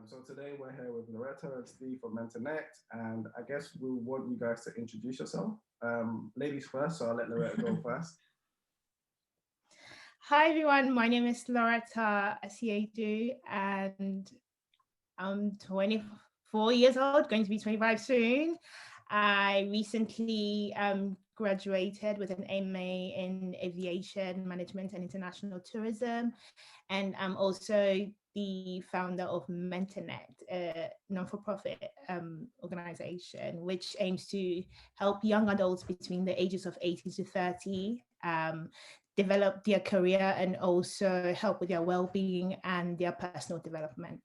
So today we're here with Loretta and Steve from Mentornect, and I guess we want you guys to introduce yourself. Ladies first, so I'll let Loretta go first. Hi everyone, my name is Loretta Asiadu and I'm 24 years old, going to be 25 soon. I recently graduated with an MA in Aviation Management and International Tourism, and I'm also the founder of Mentornect, a non-for-profit organization which aims to help young adults between the ages of 18 to 30 develop their career and also help with their well-being and their personal development.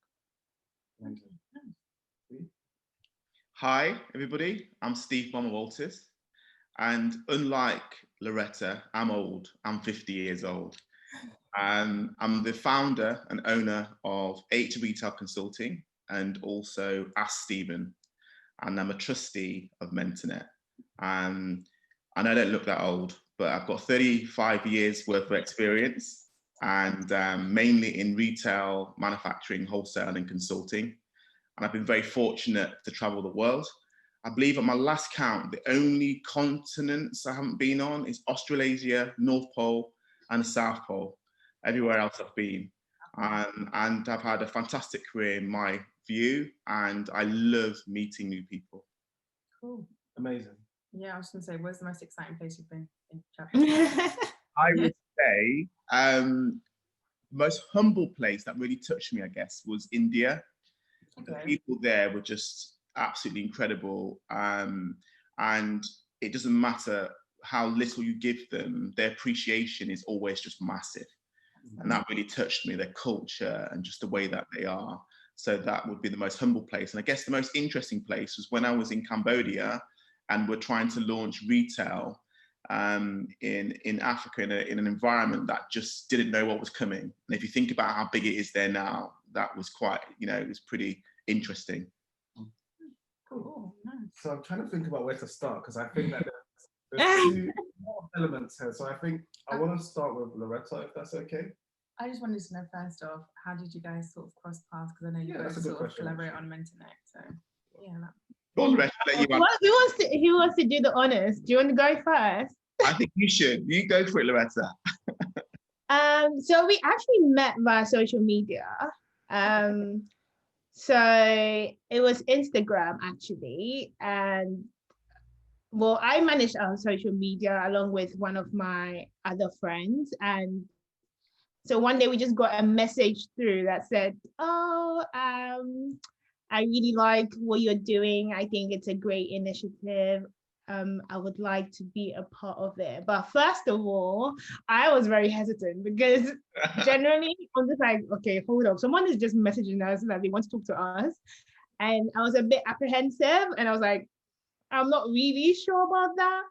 Hi, everybody. I'm Steve Walters, and unlike Loretta, I'm old. I'm 50 years old. I'm the founder and owner of 8 Retail Consulting and also Ask Stephen, and I'm a trustee of Mentornet. I know I don't look that old, but I've got 35 years worth of experience, and mainly in retail, manufacturing, wholesale, and consulting. And I've been very fortunate to travel the world. I believe at my last count, the only continents I haven't been on is Australasia, North Pole, and the South Pole. Everywhere else I've been. And I've had a fantastic career in my view, and I love meeting new people. Cool. Amazing. Yeah, I was going to say, where's the most exciting place you've been in I would say most humble place that really touched me, I guess, was India. Okay. The people there were just absolutely incredible, and it doesn't matter how little you give them, their appreciation is always just massive. And that really touched me, their culture and just the way that they are. So that would be the most humble place. And I guess the most interesting place was when I was in Cambodia and we're trying to launch retail in Africa in an environment that just didn't know what was coming. And if you think about how big it is there now, that was quite, it was pretty interesting. Cool. Nice. So I'm trying to think about where to start, because I think that there's 2 more elements here. So I think I want to start with Loretta, if that's okay. I just wanted to know first off, how did you guys sort of cross paths? Because I know you guys sort of collaborate on Mentornect. So yeah. Go on, Loretta, Who wants to do the honors? Do you want to go first? I think you should. You go for it, Loretta. So we actually met via social media. So it was Instagram actually, and well, I managed our social media along with one of my other friends, and so one day we just got a message through that said, "Oh, I really like what you're doing. I think it's a great initiative. I would like to be a part of it." But first of all, I was very hesitant because generally I'm just like, okay, hold up. Someone is just messaging us that they want to talk to us. And I was a bit apprehensive and I was like, I'm not really sure about that.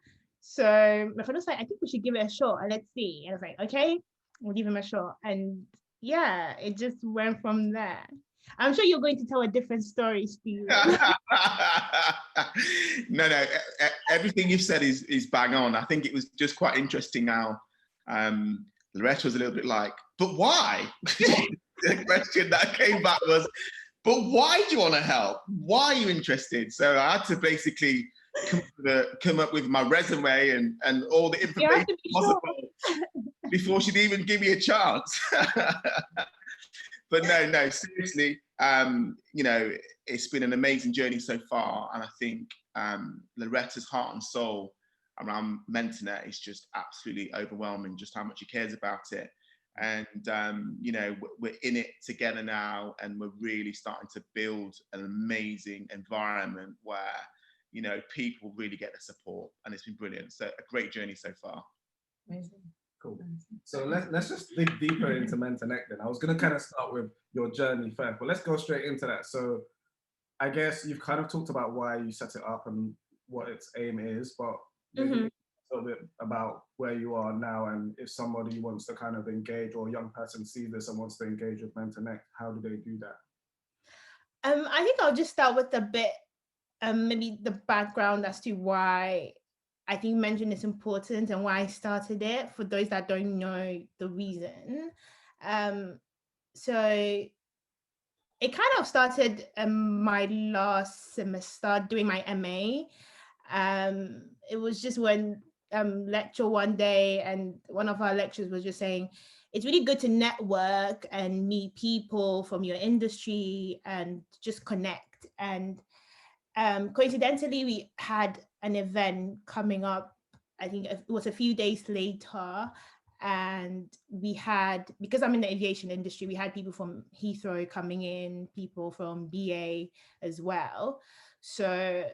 So my friend was like, I think we should give it a shot and let's see. And I was like, okay, we'll give him a shot. And yeah, it just went from there. I'm sure you're going to tell a different story, Steve. No, everything you've said is bang on. I think it was just quite interesting how Loretta was a little bit like, but why? The question that came back was, but why do you want to help? Why are you interested? So I had to basically come up with my resume and all the information possible before she'd even give me a chance. But no, seriously, it's been an amazing journey so far. And I think Loretta's heart and soul around Mentornet is just absolutely overwhelming, just how much she cares about it. And, we're in it together now, and we're really starting to build an amazing environment where, people really get the support, and it's been brilliant. So a great journey so far. Amazing. Cool. So let's just dig deeper into Mentornect then. I was going to kind of start with your journey first, but let's go straight into that. So I guess you've kind of talked about why you set it up and what its aim is, but maybe a little bit about where you are now, and if somebody wants to kind of engage, or a young person sees this and wants to engage with Mentornect, how do they do that? I think I'll just start with a bit, maybe the background as to why I think mention is important and why I started it, for those that don't know the reason. So it kind of started my last semester doing my MA. It was just when lecture one day, and one of our lecturers was just saying, it's really good to network and meet people from your industry and just connect. And coincidentally, we had an event coming up, I think it was a few days later. And we had, because I'm in the aviation industry, we had people from Heathrow coming in, people from BA as well. So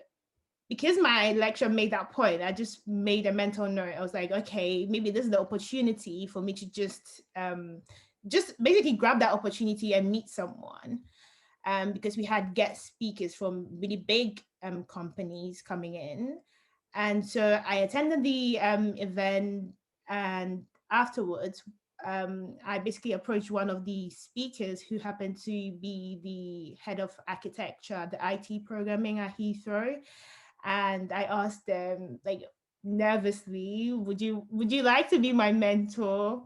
because my lecture made that point, I just made a mental note. I was like, okay, maybe this is the opportunity for me to just basically grab that opportunity and meet someone. Because we had guest speakers from really big companies coming in. And so I attended the event, and afterwards, I basically approached one of the speakers who happened to be the head of architecture, the IT programming at Heathrow. And I asked them, like, nervously, would you like to be my mentor?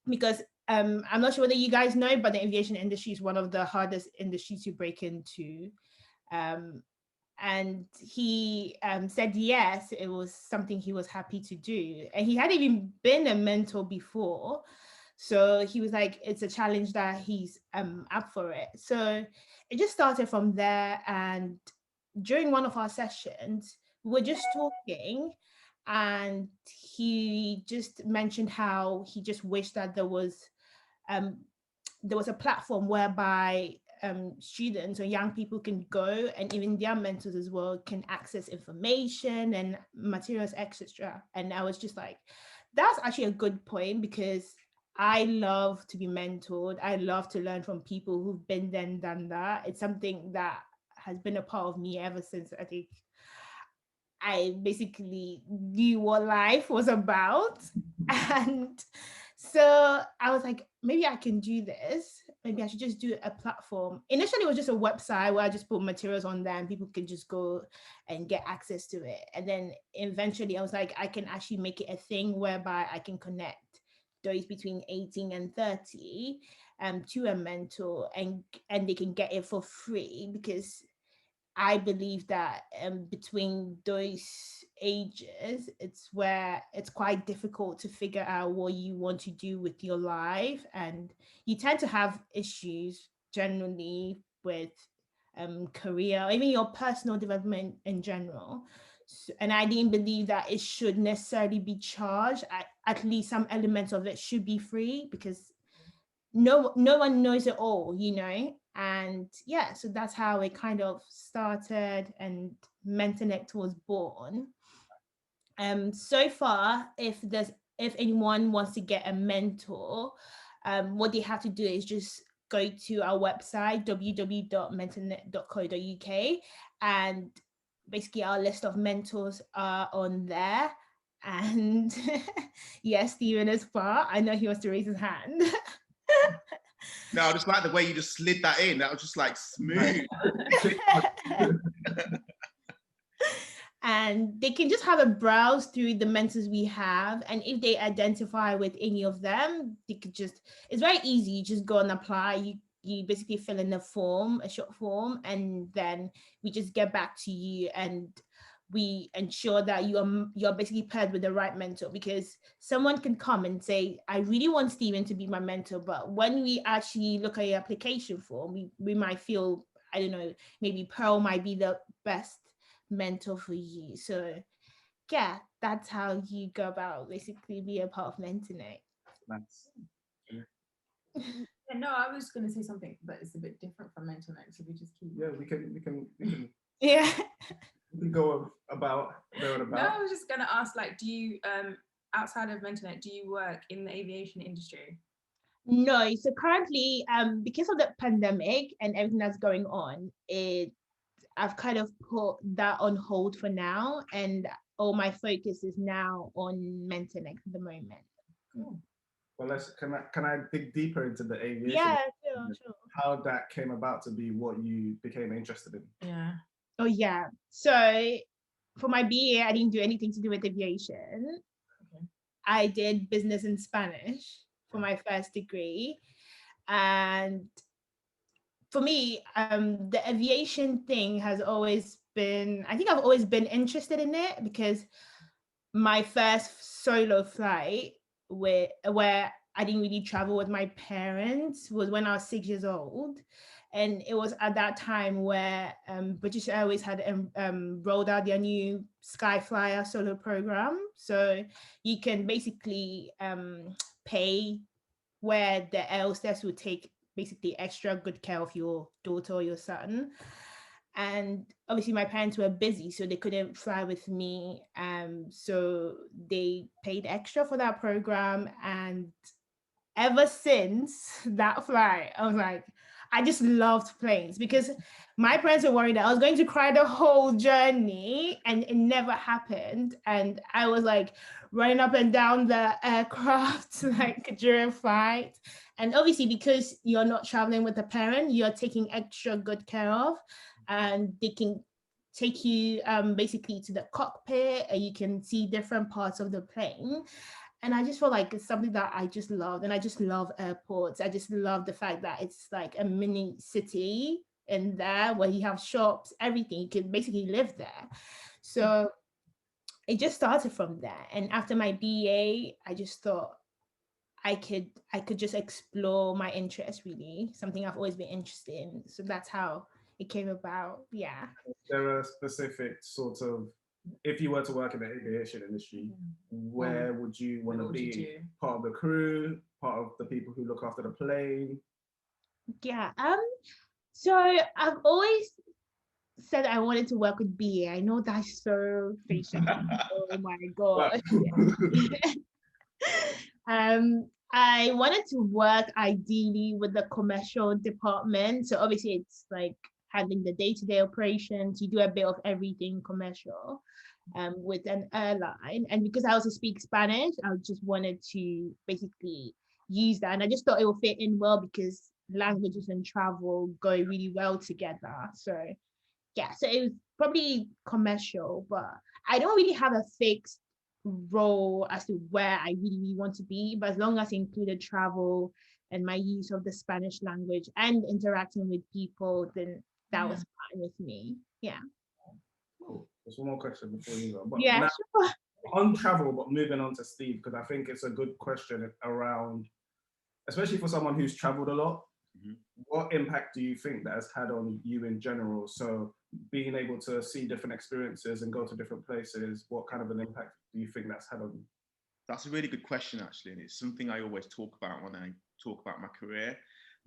Because I'm not sure whether you guys know, but the aviation industry is one of the hardest industries to break into. Um, and he said yes, it was something he was happy to do. And he hadn't even been a mentor before. So he was like, it's a challenge that he's up for it. So it just started from there. And during one of our sessions, we were just talking, and he just mentioned how he just wished that um, there was a platform whereby students or young people can go, and even their mentors as well can access information and materials, etc. And I was just like, that's actually a good point, because I love to be mentored. I love to learn from people who've been there and done that. It's something that has been a part of me ever since I think I basically knew what life was about. And so I was like, maybe I can do this. Maybe I should just do a platform. Initially, it was just a website where I just put materials on there and people could just go and get access to it. And then eventually I was like, I can actually make it a thing whereby I can connect those between 18 and 30 to a mentor, and they can get it for free, because I believe that between those ages, it's where it's quite difficult to figure out what you want to do with your life. And you tend to have issues generally with career, or even your personal development in general. And I didn't believe that it should necessarily be charged. At least some elements of it should be free, because no one knows it all, you know. And yeah, so that's how it kind of started, and Mentornect was born. So far, if anyone wants to get a mentor, what they have to do is just go to our website, www.mentornet.co.uk, and basically our list of mentors are on there. And yes, Stephen is far. I know he wants to raise his hand. No, I just like the way you just slid that in. That was just like smooth. And they can just have a browse through the mentors we have. And if they identify with any of them, they could just, it's very easy. You just go and apply. You basically fill in a form, a short form, and then we just get back to you, and we ensure that you're basically paired with the right mentor. Because someone can come and say, I really want Stephen to be my mentor, but when we actually look at your application form, we might feel, I don't know, maybe Pearl might be the best mentor for you. So yeah, that's how you go about basically be a part of Mentornect. Nice. Yeah, no, I was going to say something, but it's a bit different from Mentornect, so we just keep. Yeah, we can Yeah. we can go about there and about. No, I was just going to ask, like, do you outside of Mentornect, do you work in the aviation industry? No, so currently, because of the pandemic and everything that's going on, I've kind of put that on hold for now, and all my focus is now on Mentornect at the moment. Cool. Well, can I dig deeper into the aviation? Yeah, sure. How that came about to be what you became interested in? Yeah. Oh yeah. So for my BA, I didn't do anything to do with aviation. Okay. I did business and Spanish for my first degree. And for me, the aviation thing has always been, I think I've always been interested in it, because my first solo flight where I didn't really travel with my parents was when I was 6 years old. And it was at that time where British Airways had rolled out their new Skyflyer solo program. So you can basically pay where the air hostess would take basically extra good care of your daughter or your son. And obviously my parents were busy, so they couldn't fly with me. So they paid extra for that program. And ever since that flight, I was like, I just loved planes, because my parents were worried that I was going to cry the whole journey, and it never happened. And I was like running up and down the aircraft like during flight. And obviously, because you're not traveling with a parent, you're taking extra good care of, and they can take you basically to the cockpit, and you can see different parts of the plane. And I just feel like it's something that I just love. And I just love airports. I just love the fact that it's like a mini city in there where you have shops, everything. You can basically live there. So it just started from there. And after my BA, I just thought I could just explore my interest, really, something I've always been interested in. So that's how it came about. Yeah. There are specific sort of, if you were to work in the aviation industry, where would you want to be? Part of the crew, part of the people who look after the plane? Yeah. So I've always said I wanted to work with BA. I know that's so cliche. Oh my god. I wanted to work ideally with the commercial department. So obviously it's like handling the day-to-day operations. You do a bit of everything commercial with an airline. And because I also speak Spanish, I just wanted to basically use that. And I just thought it would fit in well, because languages and travel go really well together. So yeah, so it was probably commercial, but I don't really have a fixed role as to where I really want to be. But as long as it included travel and my use of the Spanish language and interacting with people, then that was fine with me. Yeah. Cool. There's one more question before you go. But yeah, now, sure. On travel, but moving on to Steve, because I think it's a good question around, especially for someone who's traveled a lot. What impact do you think that has had on you in general? So being able to see different experiences and go to different places, what kind of an impact do you think that's had on you? That's a really good question, actually. And it's something I always talk about when I talk about my career.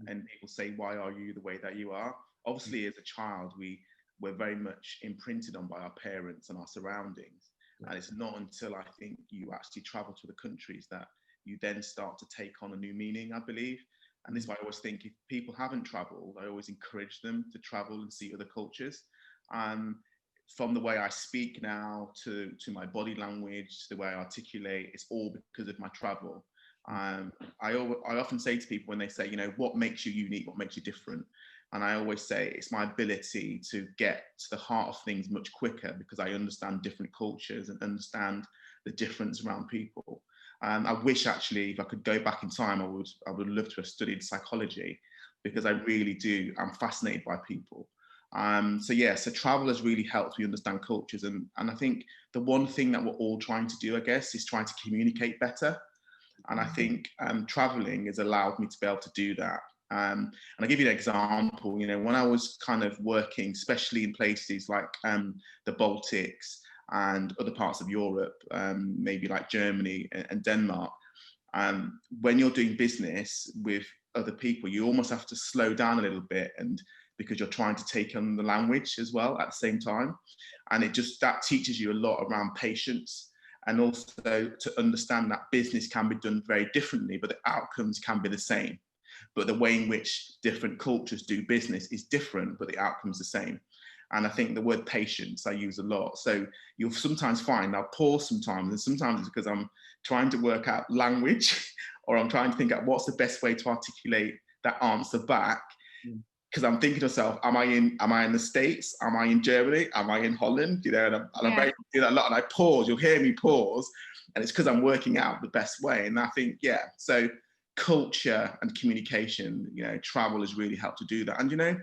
And people say, why are you the way that you are? Obviously, as a child, we're very much imprinted on by our parents and our surroundings. And it's not until I think you actually travel to the countries that you then start to take on a new meaning, I believe. And this is why I always think if people haven't traveled, I always encourage them to travel and see other cultures. From the way I speak now to my body language, to the way I articulate, it's all because of my travel. I often say to people when they say, what makes you unique, what makes you different? And I always say it's my ability to get to the heart of things much quicker, because I understand different cultures and understand the difference around people. I wish actually if I could go back in time, I would love to have studied psychology, because I really do. I'm fascinated by people. So travel has really helped me understand cultures. And I think the one thing that we're all trying to do, I guess, is trying to communicate better. And I think traveling has allowed me to be able to do that. And I'll give you an example. When I was kind of working, especially in places like the Baltics and other parts of Europe, maybe like Germany and Denmark, when you're doing business with other people, you almost have to slow down a little bit, and because you're trying to take on the language as well at the same time. And that teaches you a lot around patience, and also to understand that business can be done very differently, but the outcomes can be the same. But the way in which different cultures do business is different, but the outcome's the same. And I think the word patience I use a lot. So you'll sometimes find I'll pause sometimes, and sometimes it's because I'm trying to work out language, or I'm trying to think out what's the best way to articulate that answer back. Because I'm thinking to myself, am I in the States? Am I in Germany? Am I in Holland? And I'm very do that a lot. And I pause. You'll hear me pause, and it's because I'm working out the best way. And I think, so culture and communication, travel has really helped to do that. And, the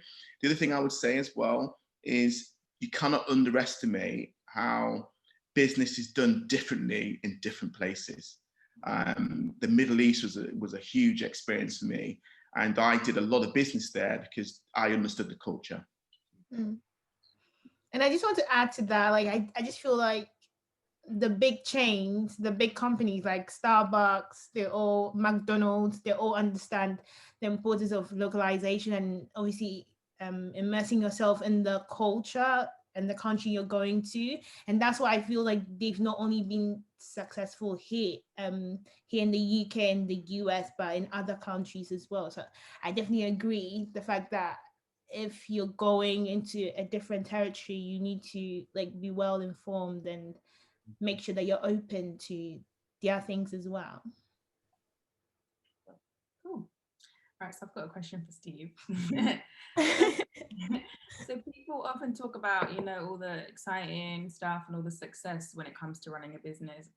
other thing I would say as well is you cannot underestimate how business is done differently in different places. The Middle East was a huge experience for me, and I did a lot of business there because I understood the culture. And I just want to add to that, like I just feel like the big chains, the big companies like Starbucks, McDonald's, they all understand the importance of localization and obviously immersing yourself in the culture and the country you're going to. And that's why I feel like they've not only been successful here in the UK and the US, but in other countries as well. So I definitely agree the fact that if you're going into a different territory, you need to like be well informed and make sure that you're open to their things as well. Cool. Right, so I've got a question for Steve. So people often talk about, all the exciting stuff and all the success when it comes to running a business.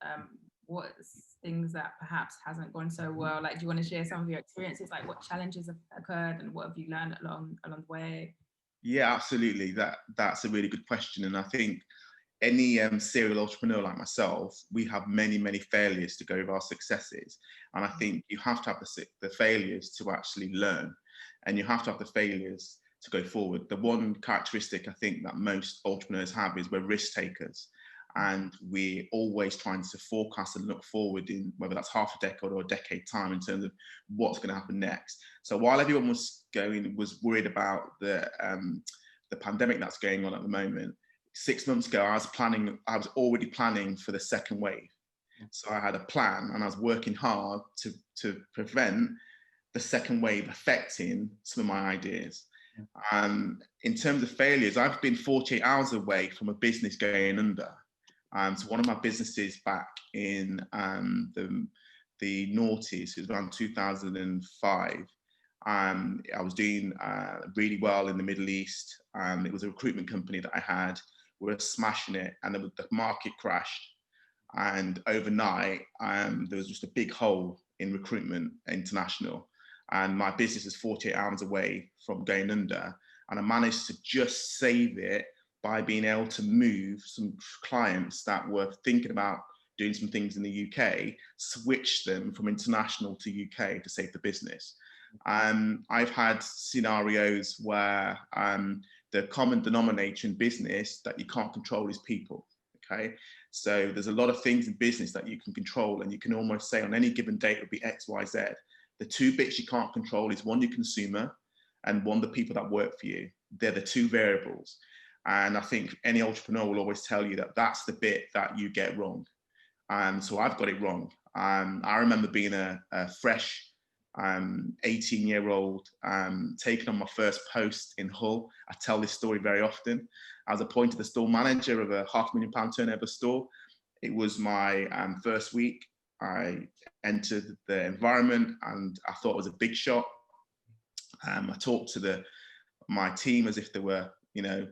What's things that perhaps hasn't gone so well? Like, do you want to share some of your experiences? Like, what challenges have occurred and what have you learned along the way? Yeah, absolutely. That's a really good question. And I think any serial entrepreneur like myself, we have many, many failures to go over our successes. And I think you have to have the failures to actually learn, and you have to have the failures to go forward. The one characteristic I think that most entrepreneurs have is we're risk takers, and we're always trying to forecast and look forward in whether that's half a decade or a decade time in terms of what's going to happen next. So while everyone was worried about the pandemic that's going on at the moment, 6 months ago, I was already planning for the second wave. So I had a plan and I was working hard to prevent the second wave affecting some of my ideas. In terms of failures, I've been 48 hours away from a business going under. So one of my businesses back in the noughties, it was around 2005. I was doing really well in the Middle East. It was a recruitment company that I had. We were smashing it, and the market crashed. And overnight, there was just a big hole in recruitment international. And my business is 48 hours away from going under. And I managed to just save it by being able to move some clients that were thinking about doing some things in the UK, switch them from international to UK to save the business. I've had scenarios where the common denominator in business that you can't control is people, okay? So there's a lot of things in business that you can control, and you can almost say on any given date it would be X, Y, Z. The two bits you can't control is one, your consumer, and one, the people that work for you. They're the two variables. And I think any entrepreneur will always tell you that that's the bit that you get wrong. So I've got it wrong. I remember being a fresh 18-year-old taking on my first post in Hull. I tell this story very often. I was appointed the store manager of a £500,000 turnover store. It was my first week. I entered the environment and I thought it was a big shot. I talked to my team as if they were,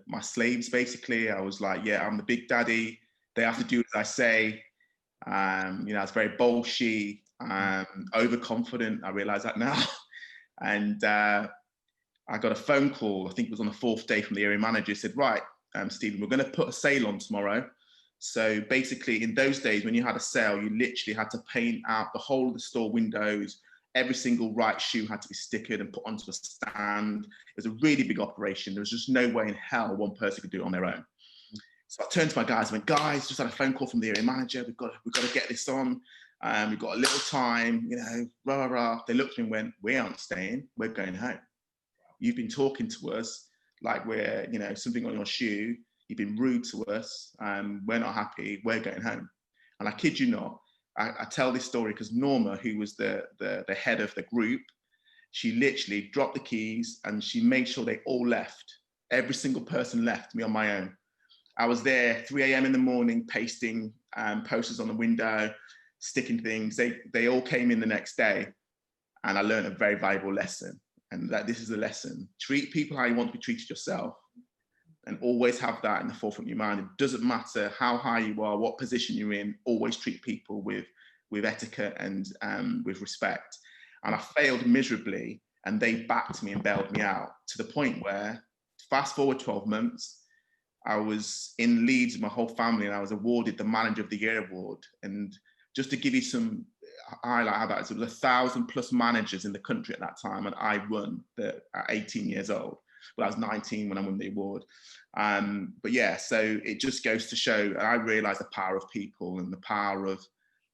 my slaves, basically. I was like, yeah, I'm the big daddy. They have to do as I say. I was very bolshy, overconfident. I realize that now. And I got a phone call, I think it was on the 4th day, from the area manager. He said, right, Stephen, we're going to put a sale on tomorrow. So basically, in those days, when you had a sale, you literally had to paint out the whole of the store windows. Every single right shoe had to be stickered and put onto a stand. It was a really big operation. There was just no way in hell one person could do it on their own. So I turned to my guys and went, guys, just had a phone call from the area manager. We've got to get this on. We've got a little time, rah, rah, rah. They looked at me and went, we aren't staying. We're going home. You've been talking to us like we're, something on your shoe. You've been rude to us. We're not happy. We're going home. And I kid you not, I tell this story because Norma, who was the head of the group, she literally dropped the keys and she made sure they all left. Every single person left, me on my own. I was there 3 a.m. in the morning, pasting posters on the window, sticking things. They all came in the next day, and I learned a very valuable lesson. And that this is a lesson. Treat people how you want to be treated yourself, and always have that in the forefront of your mind. It doesn't matter how high you are, what position you're in, always treat people with etiquette and with respect. And I failed miserably, and they backed me and bailed me out, to the point where, fast forward 12 months, I was in Leeds with my whole family, and I was awarded the Manager of the Year award. And just to give you some highlight how that is, there was 1,000+ managers in the country at that time, and I won at 18 years old. Well, I was 19 when I won the award. But yeah, so it just goes to show, and I realized the power of people and the power of,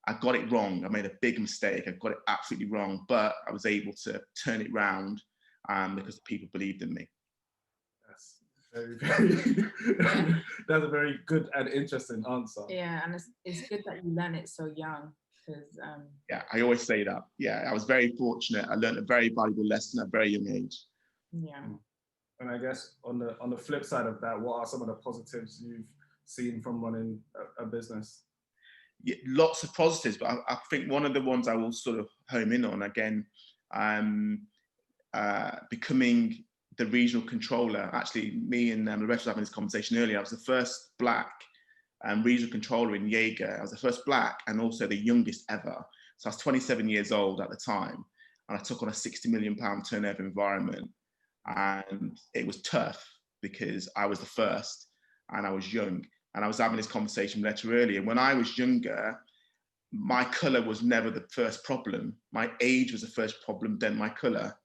I got it wrong. I made a big mistake. I got it absolutely wrong, but I was able to turn it round because the people believed in me. That's very, that's a very good and interesting answer. Yeah, and it's good that you learn it so young, because Yeah, I always say that. Yeah, I was very fortunate. I learned a very valuable lesson at a very young age. yeah. And I guess on the flip side of that, what are some of the positives you've seen from running a business? Yeah, lots of positives, but I think one of the ones I will sort of home in on again, becoming the regional controller. Actually, me and Loretta was having this conversation earlier. I was the first Black regional controller in Jaeger. I was the first Black and also the youngest ever. So I was 27 years old at the time, and I took on a £60 million turnover environment. And it was tough because I was the first and I was young. And I was having this conversation with Loretta earlier. When I was younger, my colour was never the first problem. My age was the first problem, then my colour.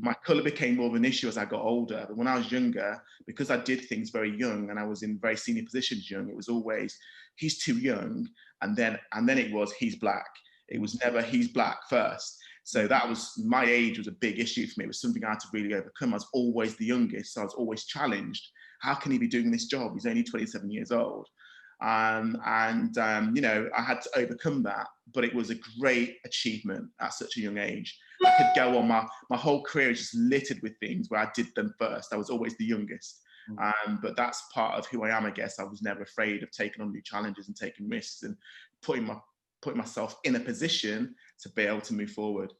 My colour became more of an issue as I got older. But when I was younger, because I did things very young and I was in very senior positions young, it was always, he's too young. And then it was, he's Black. It was never, he's Black first. So that was, my age was a big issue for me. It was something I had to really overcome. I was always the youngest, so I was always challenged. How can he be doing this job? He's only 27 years old. You know, I had to overcome that, but it was a great achievement at such a young age. I could go on, my whole career is just littered with things where I did them first. I was always the youngest. But that's part of who I am, I guess. I was never afraid of taking on new challenges and taking risks and putting myself in a position to be able to move forward.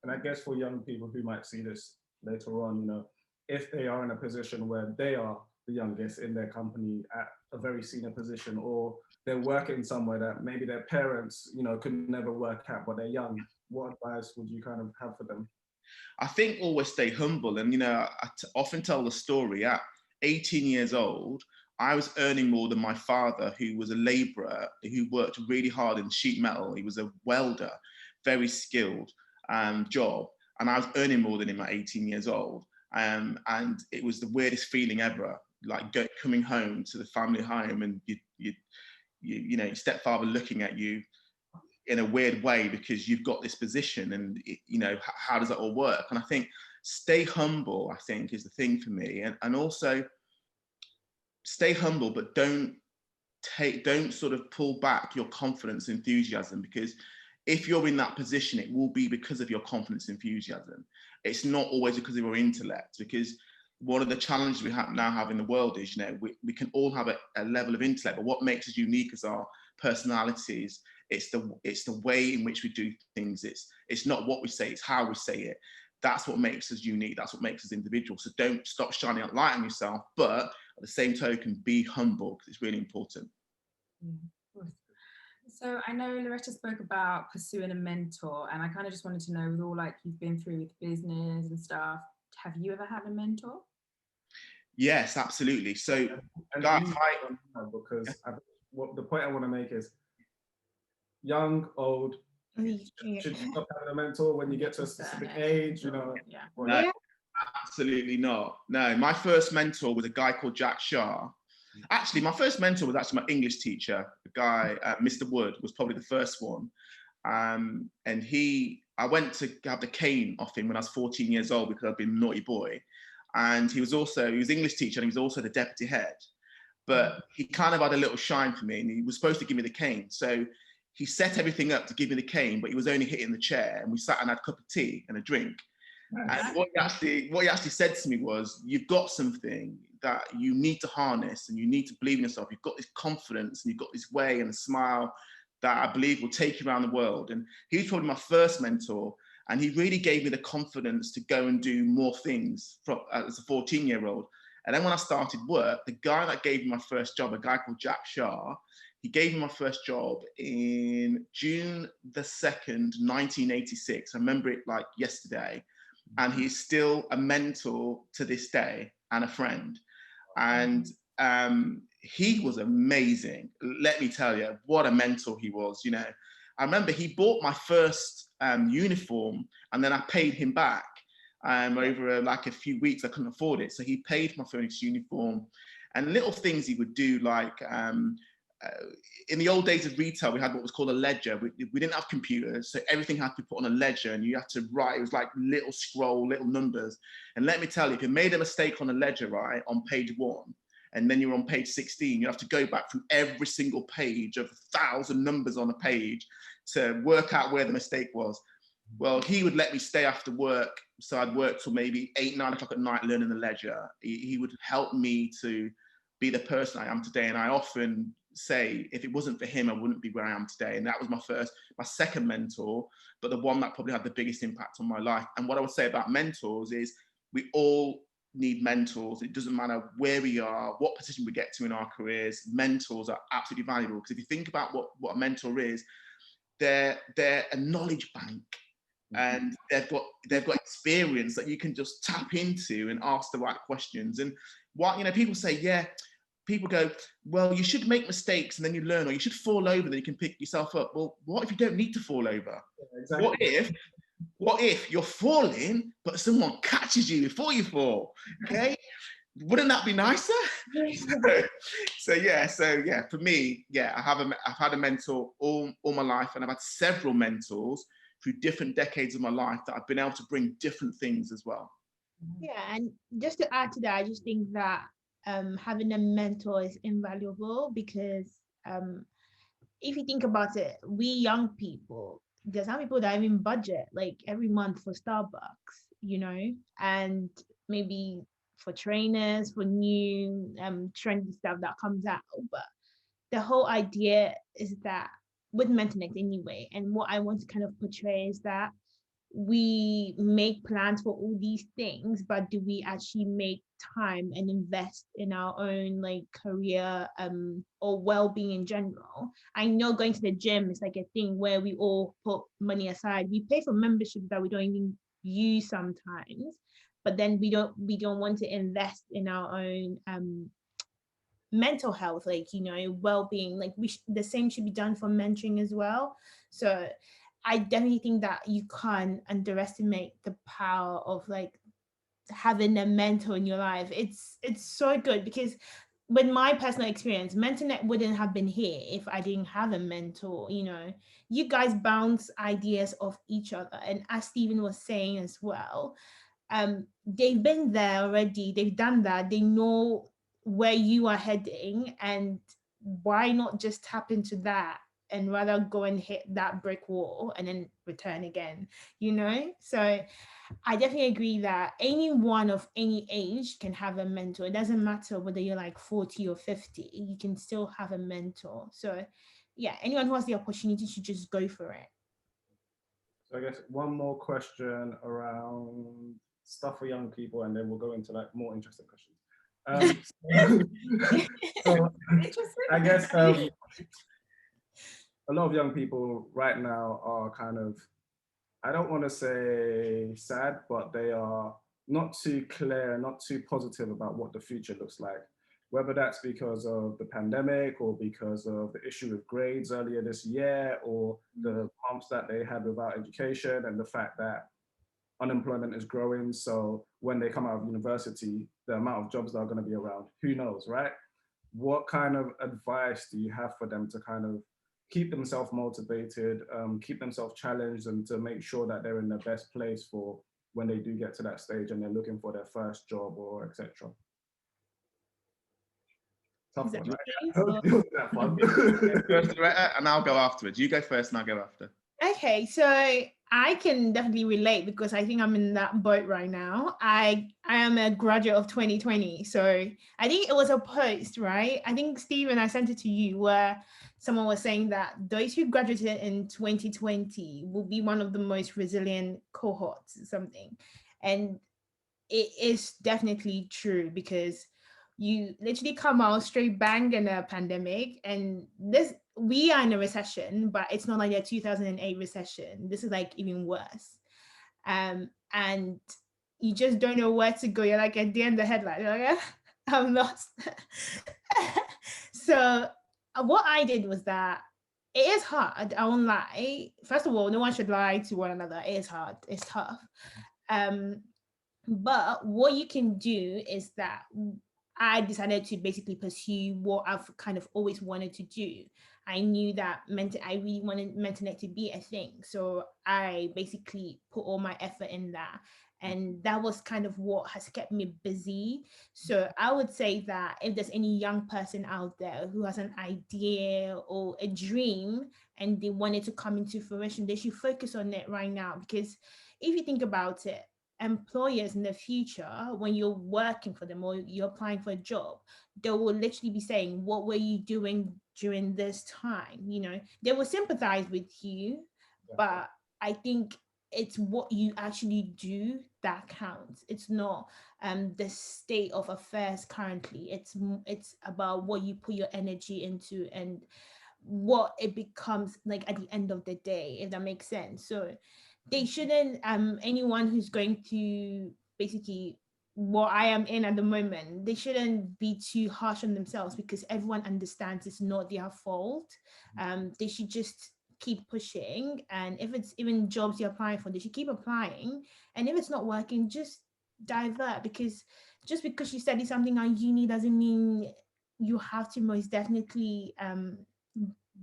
And I guess for young people who might see this later on, you know, if they are in a position where they are the youngest in their company at a very senior position, or they're working somewhere that maybe their parents, you know, could never work at, but they're young, what advice would you kind of have for them? I think always stay humble. And, you know, I often tell the story at 18 years old, I was earning more than my father, who was a labourer, who worked really hard in sheet metal. He was a welder, very skilled job. And I was earning more than him at 18 years old. And it was the weirdest feeling ever, like coming home to the family home and you know, your stepfather looking at you in a weird way because you've got this position and, you know, how does that all work? And I think stay humble, I think, is the thing for me. And also stay humble, but don't sort of pull back your confidence, enthusiasm, because if you're in that position, it will be because of your confidence, enthusiasm. It's not always because of your intellect, because one of the challenges we now have in the world is, you know, we can all have a level of intellect, but what makes us unique is our personalities. It's the way in which we do things. It's not what we say, it's how we say it. That's what makes us unique. That's what makes us individuals. So don't stop shining a light on yourself, but at the same token, be humble, because it's really important. Yeah, so I know Loretta spoke about pursuing a mentor, and I kind of just wanted to know, with all like you've been through with business and stuff, have you ever had a mentor? Yes, absolutely. So, because the point I want to make is, young, old, should you stop having a mentor when you get to a specific age? You know, no, absolutely not. No, my first mentor was a guy called Jack Shah. Actually, my first mentor was actually my English teacher, the guy, Mr. Wood, was probably the first one. And I went to have the cane off him when I was 14 years old because I'd been a naughty boy. And he was English teacher, and he was also the deputy head. But he kind of had a little shine for me, and he was supposed to give me the cane. So he set everything up to give me the cane, but he was only hitting the chair, and we sat and had a cup of tea and a drink. Nice. And what he actually said to me was, you've got something that you need to harness, and you need to believe in yourself. You've got this confidence, and you've got this way and a smile that I believe will take you around the world. And he was probably my first mentor, and he really gave me the confidence to go and do more things as a 14-year-old. And then when I started work, the guy that gave me my first job, a guy called Jack Shah, he gave me my first job in June the 2nd, 1986. I remember it like yesterday. And he's still a mentor to this day and a friend. And he was amazing. Let me tell you, what a mentor he was. You know, I remember he bought my first uniform, and then I paid him back over like a few weeks. I couldn't afford it, so he paid my first uniform. And little things he would do, like in the old days of retail, we had what was called a ledger. We didn't have computers, so everything had to be put on a ledger, and you had to write. It was like little scroll, little numbers. And let me tell you, if you made a mistake on a ledger, right, on page 1, and then you're on page 16, you have to go back through every single page of 1,000 numbers on a page to work out where the mistake was. Well, he would let me stay after work, so I'd work till maybe 8, 9 o'clock at night learning the ledger. He would help me to be the person I am today, and I often say, if it wasn't for him, I wouldn't be where I am today. And that was my second mentor, but the one that probably had the biggest impact on my life. And what I would say about mentors is we all need mentors. It doesn't matter where we are, what position we get to in our careers. Mentors are absolutely valuable, because if you think about what a mentor is, they're a knowledge bank, and they've got experience that you can just tap into and ask the right questions. And what, you know, people say, yeah, people go, well, you should make mistakes and then you learn, or you should fall over, then you can pick yourself up. Well, what if you don't need to fall over? Yeah, exactly. What if you're falling, but someone catches you before you fall? Okay, wouldn't that be nicer? So yeah, for me, yeah, I've had a mentor all my life, and I've had several mentors through different decades of my life that I've been able to bring different things as well. Yeah, and just to add to that, I just think that having a mentor is invaluable, because if you think about it, we young people, there's some people that even budget like every month for Starbucks, you know, and maybe for trainers, for new trendy stuff that comes out. But the whole idea is that with Mentornect anyway, and what I want to kind of portray is that we make plans for all these things, but do we actually make time and invest in our own like career or well-being in general? I know going to the gym is like a thing where we all put money aside. We pay for memberships that we don't even use sometimes, but then we don't want to invest in our own mental health, like, you know, well-being. Like the same should be done for mentoring as well. So I definitely think that you can't underestimate the power of like having a mentor in your life. It's so good, because with my personal experience, Mentornet wouldn't have been here if I didn't have a mentor. You know, you guys bounce ideas off each other, and as Stephen was saying as well, they've been there already, they've done that, they know where you are heading, and why not just tap into that and rather go and hit that brick wall and then return again, you know? So I definitely agree that anyone of any age can have a mentor. It doesn't matter whether you're like 40 or 50, you can still have a mentor. So yeah, anyone who has the opportunity should just go for it. So I guess one more question around stuff for young people, and then we'll go into like more interesting questions. So I guess a lot of young people right now are kind of, I don't want to say sad, but they are not too clear, not too positive about what the future looks like. Whether that's because of the pandemic, or because of the issue with grades earlier this year, or the bumps that they had without education, and the fact that unemployment is growing. So when they come out of university, the amount of jobs that are going to be around, who knows, right? What kind of advice do you have for them to kind of keep themselves motivated, keep themselves challenged, and to make sure that they're in the best place for when they do get to that stage and they're looking for their first job or etc.? Tough one, right? That one. And I'll go afterwards. You go first and I'll go after. Okay, so I can definitely relate, because I think I'm in that boat right now. I am a graduate of 2020. So I think it was a post, right? I think, Stephen, I sent it to you, where someone was saying that those who graduated in 2020 will be one of the most resilient cohorts or something. And it is definitely true, because you literally come out straight bang in a pandemic, and we are in a recession, but it's not like the 2008 recession. This is like even worse. And you just don't know where to go. You're like at the end of the headlight. You're like, I'm lost. So what I did was that it is hard. I won't lie. First of all, no one should lie to one another. It is hard. It's tough. Um, but what you can do is that I decided to basically pursue what I've kind of always wanted to do. I knew that I really wanted Mentornect to be a thing. So I basically put all my effort in that. And that was kind of what has kept me busy. So I would say that if there's any young person out there who has an idea or a dream and they want it to come into fruition, they should focus on it right now. Because if you think about it, employers in the future, when you're working for them or you're applying for a job, they will literally be saying, what were you doing during this time? You know, they will sympathize with you, but I think it's what you actually do that counts. It's not the state of affairs currently. It's about what you put your energy into and what it becomes like at the end of the day, if that makes sense. So they shouldn't anyone who's going to basically what I am in at the moment, they shouldn't be too harsh on themselves, because everyone understands it's not their fault. They should just keep pushing, and if it's even jobs you're applying for, they should keep applying, and if it's not working, just divert, because just because you study something at uni doesn't mean you have to most definitely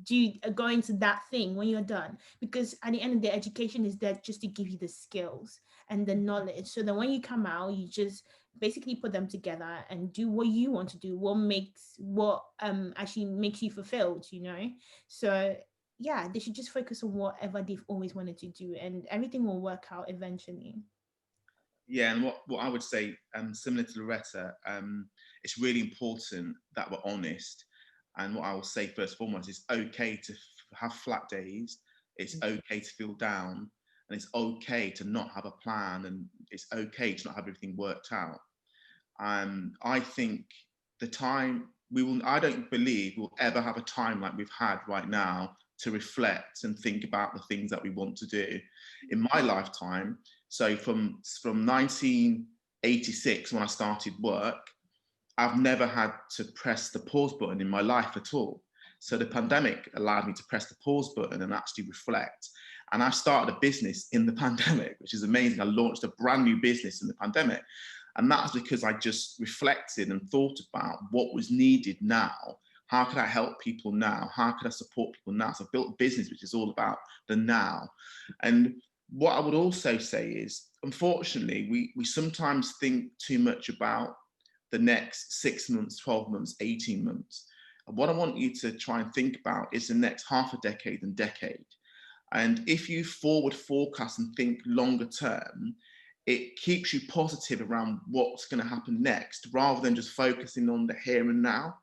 do go into that thing when you're done, because at the end of the day, education is there just to give you the skills and the knowledge, so that when you come out, you just basically put them together and do what you want to do, what actually makes you fulfilled, you know. So yeah, they should just focus on whatever they've always wanted to do, and everything will work out eventually. Yeah, and what I would say, similar to Loretta, it's really important that we're honest. And what I will say first and foremost, it's okay to have flat days. It's okay to feel down, and it's okay to not have a plan, and it's okay to not have everything worked out. I think the time I don't believe we'll ever have a time like we've had right now to reflect and think about the things that we want to do in my lifetime. So from 1986, when I started work, I've never had to press the pause button in my life at all. So the pandemic allowed me to press the pause button and actually reflect. And I started a business in the pandemic, which is amazing. I launched a brand new business in the pandemic. And that's because I just reflected and thought about what was needed now. How could I help people now? How could I support people now? So I built a business which is all about the now. And what I would also say is, unfortunately, we sometimes think too much about the next 6 months, 12 months, 18 months. And what I want you to try and think about is the next half a decade and decade. And if you forward forecast and think longer term, it keeps you positive around what's going to happen next, rather than just focusing on the here and now.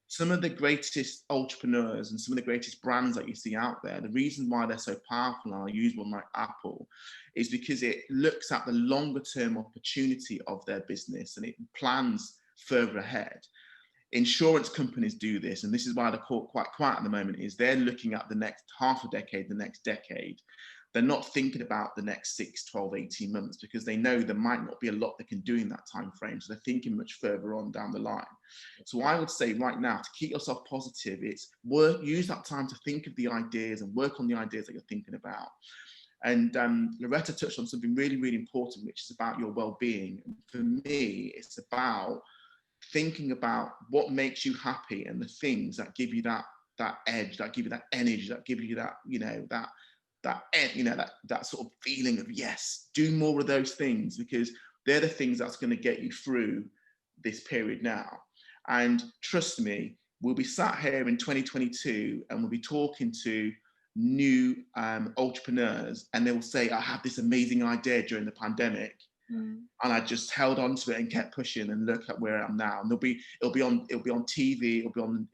Some of the greatest entrepreneurs and some of the greatest brands that you see out there, the reason why they're so powerful, and I'll use one like Apple, is because it looks at the longer term opportunity of their business and it plans further ahead. Insurance companies do this, and this is why they're quite quiet at the moment, is they're looking at the next half a decade, the next decade. They're not thinking about the next 6, 12, 18 months, because they know there might not be a lot they can do in that time frame. So they're thinking much further on down the line. So I would say right now, to keep yourself positive, it's use that time to think of the ideas and work on the ideas that you're thinking about. And Loretta touched on something really, really important, which is about your well-being. And for me, it's about thinking about what makes you happy and the things that give you that edge, that give you that energy, that give you that, that sort of feeling of, yes, do more of those things, because they're the things that's going to get you through this period now. And trust me, we'll be sat here in 2022 and we'll be talking to new entrepreneurs, and they will say, I had this amazing idea during the pandemic. And I just held on to it and kept pushing, and look at where I am now. And it'll be on TV, it'll be on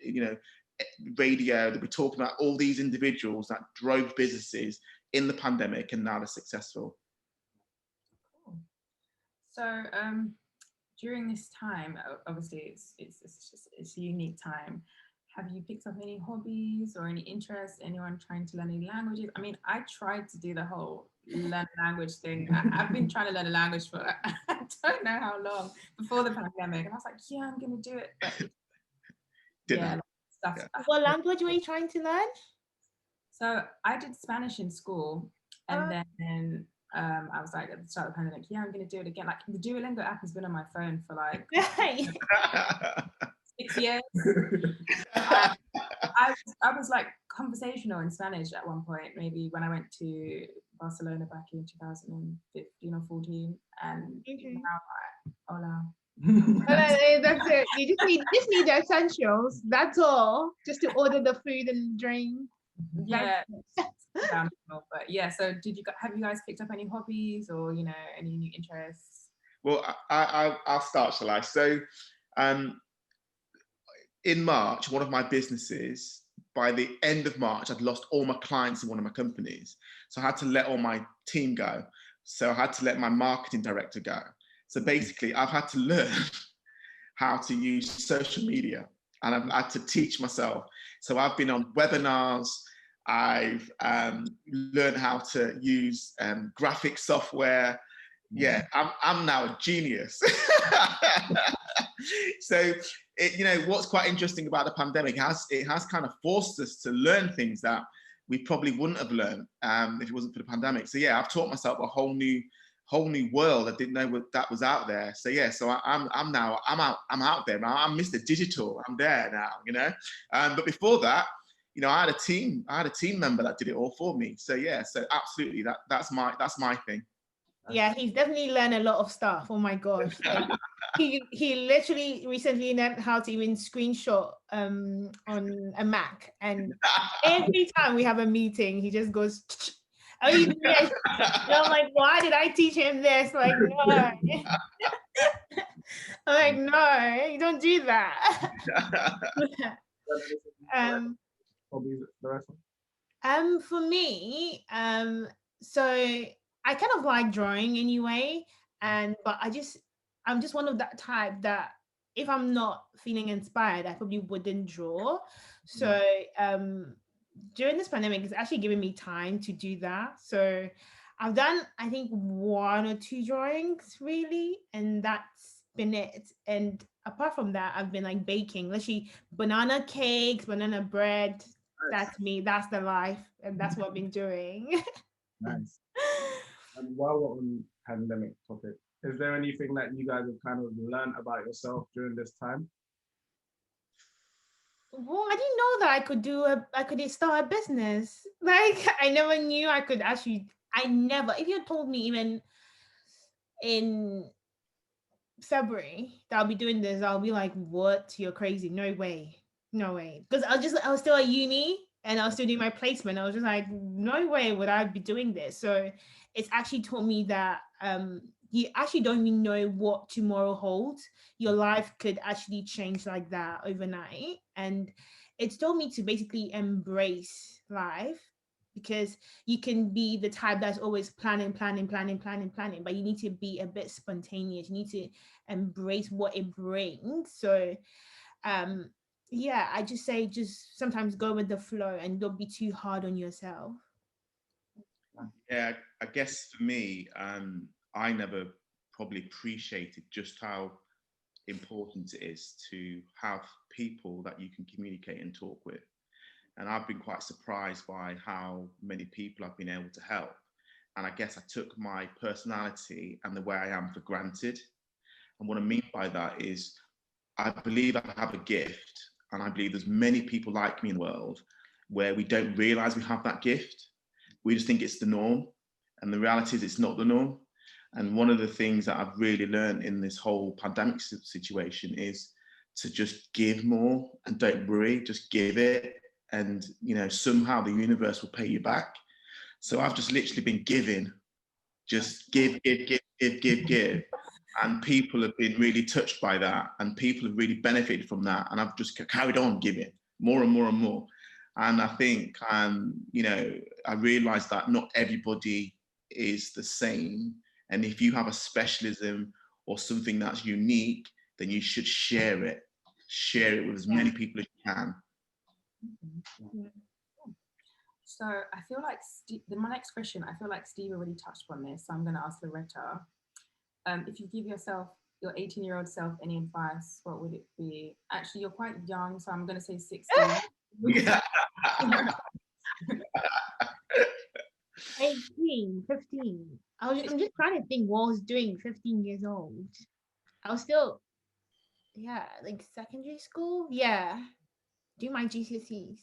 radio. They'll be talking about all these individuals that drove businesses in the pandemic and now they're successful. Cool. So during this time, obviously it's a unique time. Have you picked up any hobbies or any interests? Anyone trying to learn any languages? I mean, I tried to do the whole learn language thing. I've been trying to learn a language for I don't know how long before the pandemic, and I was like, yeah, I'm gonna do it. But yeah, like stuff. Yeah. What language were you trying to learn? So I did Spanish in school, and then I was like at the start of the pandemic, yeah, I'm gonna do it again. Like the Duolingo app has been on my phone for like 6 years. I was like conversational in Spanish at one point, maybe when I went to Barcelona back in 2015 or 14, and now hola. That's it. You just need the essentials. That's all. Just to order the food and drink. Yeah. But yeah, so have you guys picked up any hobbies or any new interests? Well, I'll start, shall I? So in March, one of my businesses, by the end of March, I'd lost all my clients in one of my companies. So I had to let all my team go. So I had to let my marketing director go. So basically, I've had to learn how to use social media, and I've had to teach myself. So I've been on webinars. I've learned how to use graphic software. Yeah, I'm now a genius. So, what's quite interesting about the pandemic, it has kind of forced us to learn things that we probably wouldn't have learned if it wasn't for the pandemic. So yeah, I've taught myself a whole new world. I didn't know that was out there. So yeah, so I'm out there. I'm Mr. Digital. I'm there now. But before that, I had a team member that did it all for me. So yeah, so absolutely, that's my thing. Yeah, he's definitely learned a lot of stuff. Oh my gosh. Like, he literally recently learned how to even screenshot on a Mac. And every time we have a meeting, he just goes, oh, you do this. And I'm like, why did I teach him this? Like, no. I'm like, no, you don't do that. For me, so I kind of like drawing anyway, but I'm just one of that type that if I'm not feeling inspired, I probably wouldn't draw. So during this pandemic, it's actually giving me time to do that. So I've done, I think, 1 or 2 drawings really, and that's been it. And apart from that, I've been like baking, literally banana cakes, banana bread. That's me. That's the life, and that's what I've been doing. Nice. And while we're on pandemic topic, is there anything that you guys have kind of learned about yourself during this time? Well, I didn't know that I could start a business. Like I never knew I could actually. If you told me even in February that I'll be doing this, I'll be like, what? You're crazy. No way. No way. Because I was still at uni and I was still doing my placement. I was just like, no way would I be doing this. So it's actually taught me that you actually don't even know what tomorrow holds. Your life could actually change like that overnight. And it's taught me to basically embrace life, because you can be the type that's always planning, but you need to be a bit spontaneous. You need to embrace what it brings. So yeah, I just say just sometimes go with the flow and don't be too hard on yourself. Yeah, I guess for me, I never probably appreciated just how important it is to have people that you can communicate and talk with. And I've been quite surprised by how many people I've been able to help. And I guess I took my personality and the way I am for granted. And what I mean by that is I believe I have a gift, and I believe there's many people like me in the world where we don't realize we have that gift. We just think it's the norm. And the reality is it's not the norm. And one of the things that I've really learned in this whole pandemic situation is to just give more and don't worry, just give it. And, somehow the universe will pay you back. So I've just literally been giving, just give. And people have been really touched by that, and people have really benefited from that. And I've just carried on giving more and more and more. And I think, I realized that not everybody is the same. And if you have a specialism or something that's unique, then you should share it. Share it with as many people as you can. So I feel like my next question, I feel like Steve already touched on this, so I'm going to ask Loretta. If you give yourself, your 18-year-old self, any advice, what would it be? Actually, you're quite young, so I'm going to say 16. 18, 15. I'm just trying to think what I was doing 15 years old. I was still, yeah, like secondary school. Yeah. Do my GCSEs.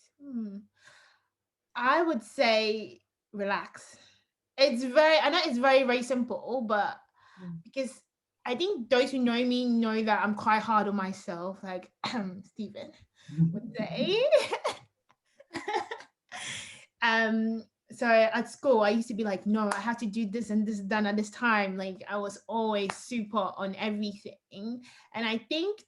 I would say relax. I know it's very, very simple, but because I think those who know me know that I'm quite hard on myself, like Stephen would say. So at school I used to be like, no, I have to do this and this done at this time. Like I was always super on everything. And I think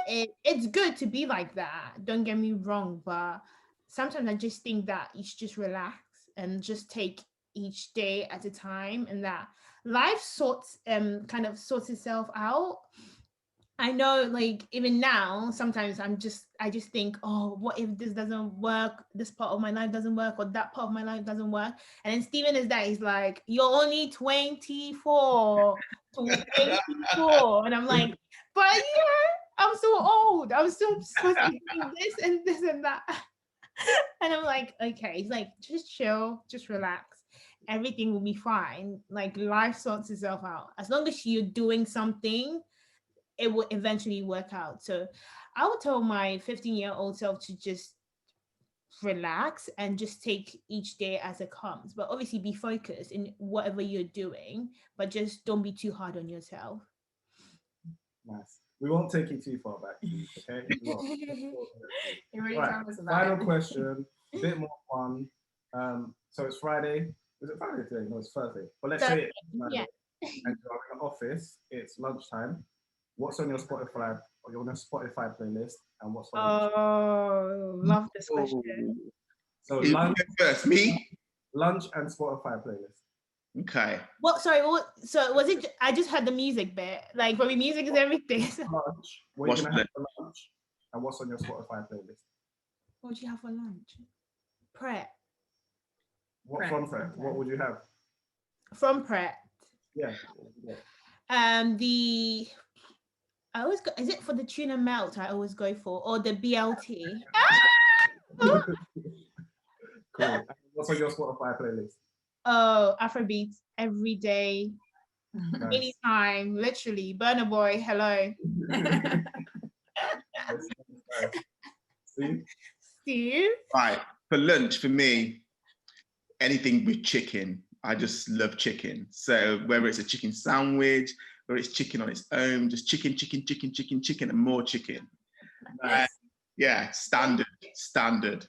it's good to be like that, don't get me wrong, but sometimes I just think that you should just relax and just take each day at a time, and that life kind of sorts itself out. I know, like even now, sometimes I just think, oh, what if this doesn't work? This part of my life doesn't work, or that part of my life doesn't work. And then Steven is that he's like, you're only 24 to 24, and I'm like, but yeah, I'm so old. I'm still supposed to be doing this and this and that. And I'm like, okay. He's like, just chill, just relax. Everything will be fine. Like life sorts itself out. As long as you're doing something, it will eventually work out. So I would tell my 15-year-old self to just relax and just take each day as it comes. But obviously be focused in whatever you're doing, but just don't be too hard on yourself. Nice. We won't take you too far back, okay? Right. Final question, a bit more fun. So it's Friday. Is it Friday today? No, it's Thursday. But let's say it's Friday. Yeah. And you're in the office, it's lunchtime. What's on your Spotify playlist, and what's on love this question. So lunch first, me? Lunch and Spotify playlist. Okay. What? Sorry. What? So was it? I just had the music bit. Like for me, music is everything. Lunch. What are you gonna have for lunch? And what's on your Spotify playlist? What would you have for lunch? Pret. From Pret? What would you have? From Pret. Yeah. I always go. Is it for the tuna melt? I always go for, or the BLT. Cool. And what's on your Spotify playlist? Oh, Afrobeats every day, Nice. anytime, literally. Burna Boy, hello. Steve? Right. For lunch, for me, anything with chicken. I just love chicken. So whether it's a chicken sandwich, whether it's chicken on its own, just chicken, and more chicken. Nice. Yeah, standard.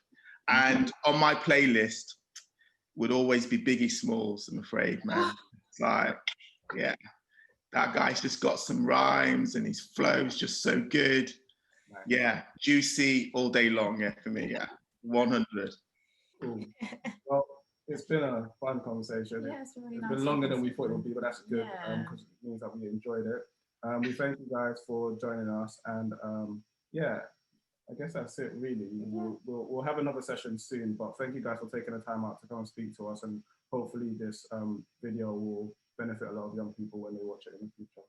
And on my playlist would always be Biggie Smalls, I'm afraid, man. It's like, yeah, that guy's just got some rhymes and his flow's just so good. Nice. Yeah, juicy all day long, yeah, for me, yeah, 100. Cool. Well, it's been a fun conversation. Yeah, it's really nice. Been longer than we thought it would be, but that's good because it means that we enjoyed it. We thank you guys for joining us, and yeah, I guess that's it really. We'll have another session soon, but thank you guys for taking the time out to come and speak to us, and hopefully this video will benefit a lot of young people when they watch it in the future.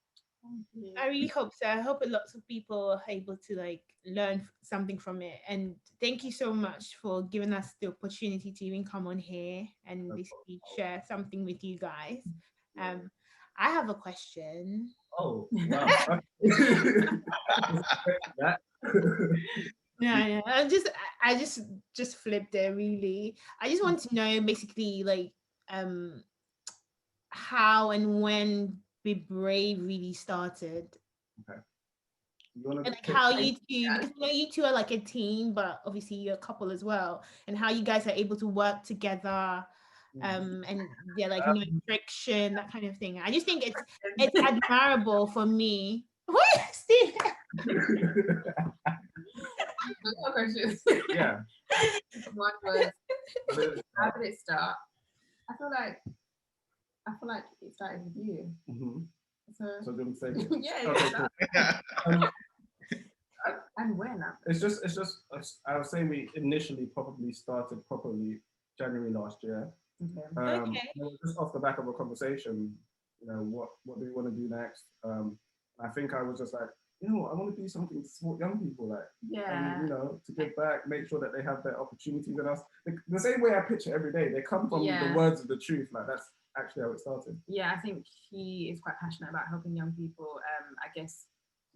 I really hope so. I hope lots of people are able to like learn something from it. And thank you so much for giving us the opportunity to even come on here and basically share something with you guys. I have a question. Oh, wow. No, I just flipped it really. I just want to know basically like how and when beBrave really started. Okay. And like how you two, because I know you two are like a team, but obviously you're a couple as well, and how you guys are able to work together, and yeah, like no friction, that kind of thing. I just think it's admirable for me. What, Steve? Yeah. One was, how did it start? I feel like it started with you. Mm-hmm. So do you want to say? Yeah, Okay, yeah. cool. And where now? It's just, I was saying we initially probably started properly January last year. Okay. Okay. It was just off the back of a conversation, you know, what do we want to do next? I think I was just like, you know, I want to do something to support young people, like, Yeah. and, you know, to give back, make sure that they have their opportunities in us. The same way I picture every day, they come from the words of the truth. Like, that's actually how it started. Yeah, I think he is quite passionate about helping young people. I guess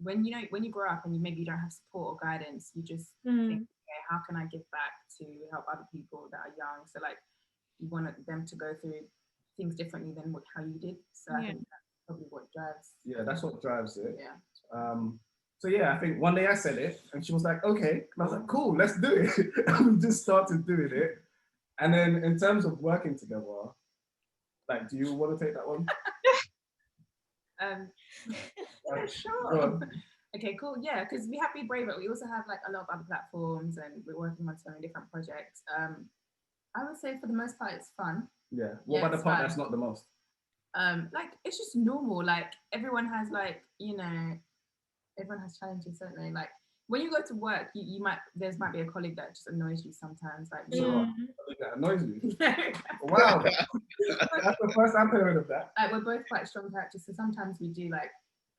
when you grow up and maybe you don't have support or guidance, you just think, okay, how can I give back to help other people that are young? So like, you want them to go through things differently than how you did. So I think that's probably what drives. Yeah, that's what drives it. Yeah. So yeah, I think one day I said it and she was like, okay. And I was like, cool, let's do it. And we just started doing it. And then in terms of working together, like, do you want to take that one? Yeah, sure. Okay, cool. Yeah, because we have beBrave, but we also have like a lot of other platforms and we're working on so many different projects. I would say for the most part, it's fun. Yeah. What about the part that's not the most? Like, it's just normal. Like, everyone has like, you know, everyone has challenges, don't they? Like, when you go to work, you might be a colleague that just annoys you sometimes. Like, That annoys you. Wow, that's the first I'm hearing of that. We're both quite strong characters, so sometimes we do like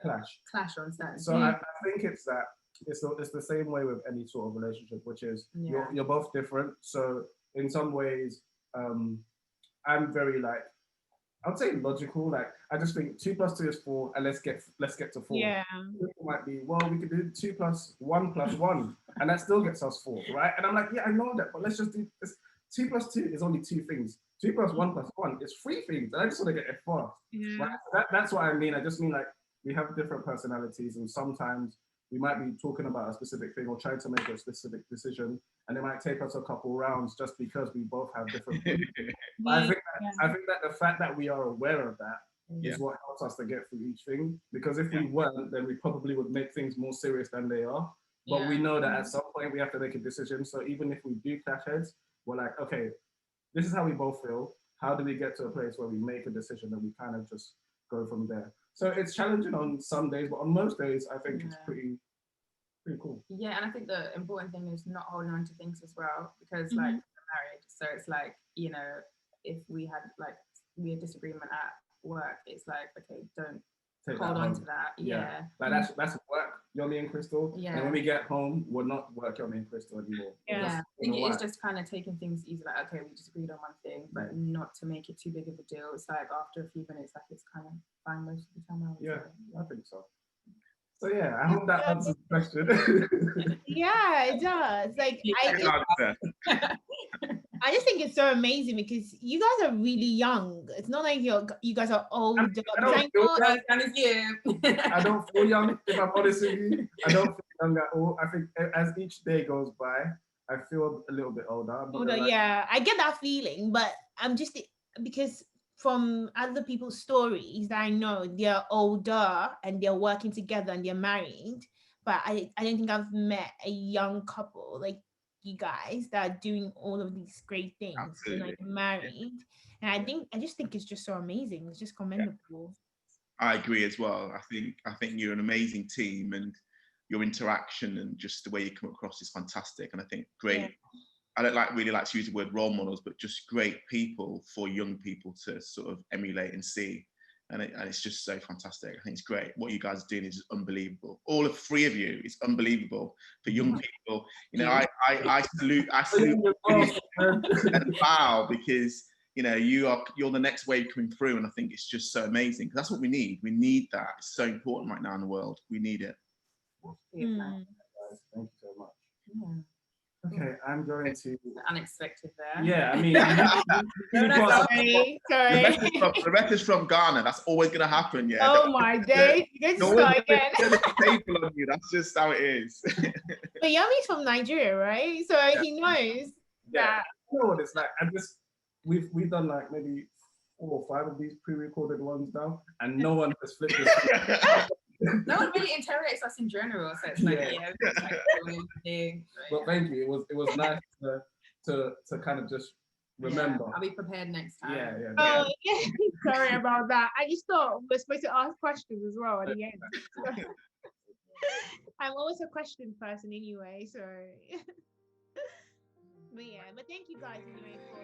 clash on certain. So I think it's that it's the same way with any sort of relationship, which is you're both different. So in some ways, I'm very like, I would say logical. Like, I just think 2 + 2 is 4, and let's get to 4. Yeah. People might be, well, we could do 2 + 1 + 1, and that still gets us 4, right? And I'm like, yeah, I know that, but let's just do this. 2 + 2 is only 2 things. 2 + 1 + 1 is 3 things, and I just want to get it fast. Yeah. Right? That's what I mean. I just mean, like, we have different personalities, and sometimes we might be talking about a specific thing or trying to make a specific decision, and it might take us a couple rounds just because we both have different I think that the fact that we are aware of that is what helps us to get through each thing. Because if we weren't, then we probably would make things more serious than they are. But we know that at some point we have to make a decision. So even if we do clash heads, we're like, okay, this is how we both feel. How do we get to a place where we make a decision and we kind of just go from there? So it's challenging on some days, but on most days, I think it's pretty cool. Yeah, and I think the important thing is not holding on to things as well, because like, we're married, so it's like, you know, if we had like a disagreement at work, it's like, okay, don't hold on to that. Yeah. Like, that's work, you're me and Crystal. Yeah. And when we get home, we're not work, you're me and Crystal anymore. Yeah. I think it is just kind of taking things easy. Like, okay, we disagreed on one thing, but not to make it too big of a deal. It's like after a few minutes, like, it's kind of fine most of the time. I think so. So yeah, I hope that answers the question. Yeah, it does. Like, I just think it's so amazing because you guys are really young. It's not like you guys are old. I don't feel young, if I'm honest with you. I don't feel young at all. I think as each day goes by, I feel a little bit older. Yeah, I get that feeling, but I'm just, because from other people's stories that I know, they're older and they're working together and they're married, but I don't think I've met a young couple like you guys that are doing all of these great things. Absolutely. And like married, and I just think it's just so amazing. It's just commendable. I agree as well. I think you're an amazing team, and your interaction and just the way you come across is fantastic. And I think great. I don't really like to use the word role models, but just great people for young people to sort of emulate and see. And it's just so fantastic. I think it's great. What you guys are doing is unbelievable. All of 3 of you, it's unbelievable for young people. You know, I salute and bow, because you know you're the next wave coming through, and I think it's just so amazing. That's what we need. We need that. It's so important right now in the world. We need it. Thank you so much. Okay, I'm going to... Unexpected there. Yeah, I mean... Sorry. Rebecca's from Ghana. That's always going to happen, yeah. Oh my days. You're just going again. Table on you. That's just how it is. But Yami's from Nigeria, right? So he knows that. You know what it's like. We've done like maybe 4 or 5 of these pre-recorded ones now, and no one has flipped this. No one really interrogates us in general, so it's like, Well, thank you. It was nice to kind of just Remember. I'll be prepared next time. Yeah. Oh, yeah. Sorry about that. I just thought we're supposed to ask questions as well at the end. I'm always a question person anyway, so. But yeah, but thank you guys anyway for